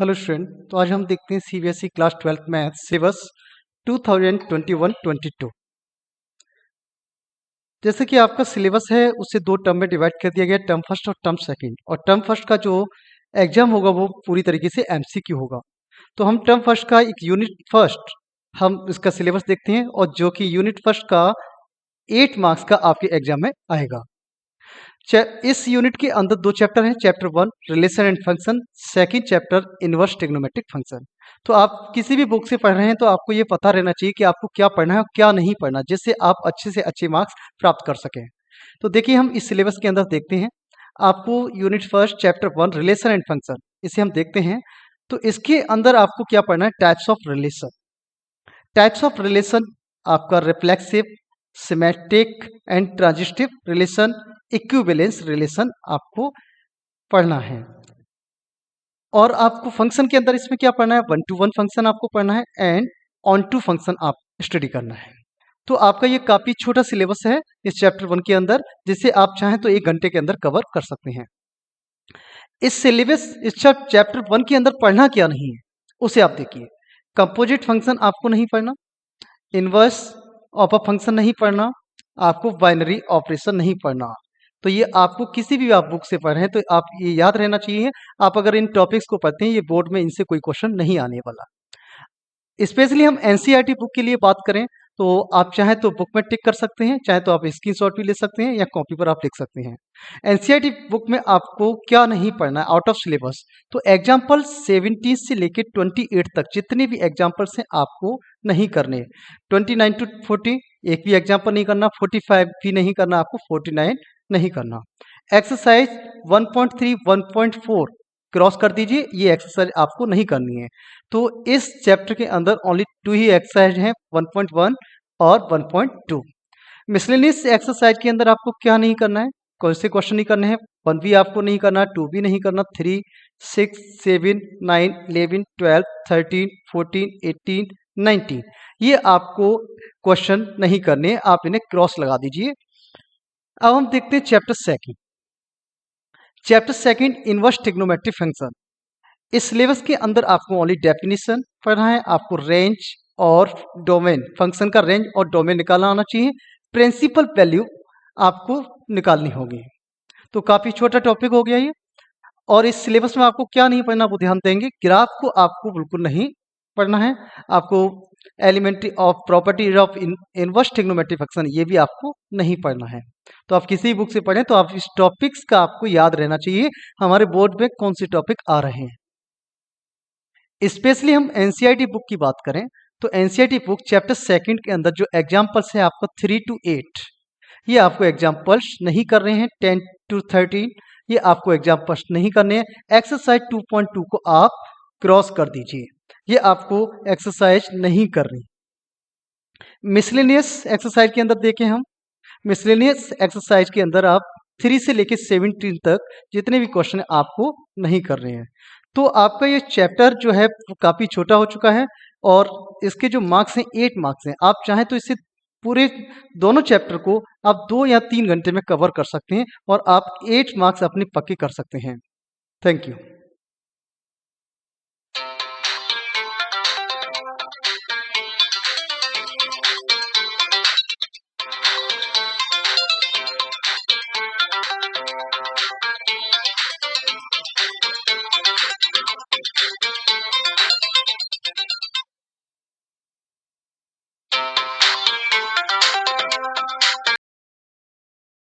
Hello student. तो आज हम देखते हैं CBSE class 12th math syllabus 2021-22। जैसे कि आपका सिलेबस है उसे दो टर्म में डिवाइड कर दिया गया, टर्म फर्स्ट और टर्म सेकंड। और टर्म फर्स्ट का जो एग्जाम होगा वो पूरी तरीके से एमसीक्यू होगा। तो हम टर्म फर्स्ट का एक यूनिट फर्स्ट हम इसका सिलेबस देखते हैं, और जो कि यूनिट फर्स्ट का 8 मार्क्स का आपके एग्जाम में आएगा। इस यूनिट के अंदर दो चैप्टर हैं। Chapter 1 relation and function, second chapter inverse trigonometric function. तो आप किसी भी बुक से पढ़ रहे हैं तो आपको ये पता रहना चाहिए कि आपको क्या पढ़ना है और क्या नहीं पढ़ना, जिससे आप अच्छे से अच्छे मार्क्स प्राप्त कर सकें। तो देखिए, हम इस सिलेबस के अंदर देखते हैं। आपको unit first chapter 1 relation and function, इसे हम देखते हैं। तो इसके अंदर आपको क्या पढ़ना है? Types of relation. Types of relation आपका reflexive, symmetric and transitive relation, equivalence relation आपको पढ़ना है। और आपको फंक्शन के अंदर इसमें क्या पढ़ना है? 1 to 1 फंक्शन आपको पढ़ना है एंड ऑन टू फंक्शन आप स्टडी करना है। तो आपका ये काफी छोटा सिलेबस है इस चैप्टर 1 के अंदर, जिसे आप चाहें तो 1 घंटे के अंदर कवर कर सकते हैं। इस सिलेबस इस चैप्टर 1 के अंदर पढ़ना क्या नहीं है उसे आप देखिए। कंपोजिट फंक्शन आपको नहीं पढ़ना, इनवर्स ऑफ अ फंक्शन नहीं पढ़ना, आपको बाइनरी ऑपरेशन नहीं पढ़ना। तो ये आपको किसी भी आप बुक से पढ़ रहे हैं तो आप ये याद रहना चाहिए। आप अगर इन टॉपिक्स को पढ़ते हैं, ये बोर्ड में इनसे कोई क्वेश्चन नहीं आने वाला। स्पेशली हम एनसीईआरटी बुक के लिए बात करें तो आप चाहे तो बुक में टिक कर सकते हैं, चाहे तो आप स्क्रीनशॉट भी ले सकते हैं या कॉपी पर आप लिख सकते हैं। एनसीईआरटी बुक में आपको क्या नहीं पढ़ना है आउट ऑफ सिलेबस? तो एग्जाम्पल 17 से लेके 28 तक जितने भी एग्जाम्पल्स हैं आपको नहीं करने। 29 to 40 एक भी एग्जाम्पल नहीं करना, 45 भी नहीं करना, आपको 49 नहीं करना। एक्सरसाइज 1.3 1.4 क्रॉस कर दीजिए, ये एक्सरसाइज आपको नहीं करनी है। तो इस चैप्टर के अंदर ओनली 2 ही एक्सरसाइज हैं, 1.1 और 1.2। मिसलेनियस एक्सरसाइज के अंदर आपको क्या नहीं करना है? कौन से क्वेश्चन नहीं करने हैं? 1 भी आपको नहीं करना, 2 भी नहीं करना, 3 6 7 9 11 12 13 14 18 19 ये आपको क्वेश्चन नहीं करने, आप इन्हें क्रॉस लगा दीजिए। अब हम देखते हैं chapter second. Chapter second inverse trigonometric function. इस सिलेबस के अंदर आपको ओनली डेफिनेशन पढ़ना है, आपको रेंज और डोमेन, फंक्शन का रेंज और डोमेन निकालना आना चाहिए, प्रिंसिपल वैल्यू आपको निकालनी होगी। तो काफी छोटा टॉपिक हो गया ये। और इस सिलेबस में आपको क्या नहीं पढ़ना, वो ध्यान देंगे। ग्राफ को आपको बिल्कुल नहीं पढ़ना है। आपको elementary of properties of inverse trigonometric function ये भी आपको नहीं पढ़ना है। तो आप किसी बुक से पढ़ें तो आप इस टॉपिक्स का आपको याद रहना चाहिए हमारे बोर्ड में कौन से टॉपिक आ रहे हैं। स्पेशली हम एनसीईआरटी बुक की बात करें तो एनसीईआरटी बुक चैप्टर सेकंड के अंदर जो एग्जाम्पल्स है आपको 3 to 8 ये आपको एग्जाम्पल्स नहीं कर रहे हैं। 10 to 13 ये आपको एग्जाम्पल्स नहीं करने हैं। एक्सरसाइज 2.2 को आप क्रॉस कर दीजिए, ये आपको एक्सरसाइज नहीं करनी। मिसलेनियस एक्सरसाइज के अंदर देखें हम, मिसलेनियस एक्सरसाइज के अंदर आप 3 से लेके 17 तक जितने भी क्वेश्चन आपको नहीं कर रहे हैं। तो आपका ये चैप्टर जो है काफी छोटा हो चुका है, और इसके जो मार्क्स हैं 8 मार्क्स हैं। आप चाहें तो इसे पूरे दोनों चैप्टर को आप 2 या 3 घंटे में कवर कर सकते हैं और आप 8 मार्क्स अपने पक्के कर सकते हैं। Thank you.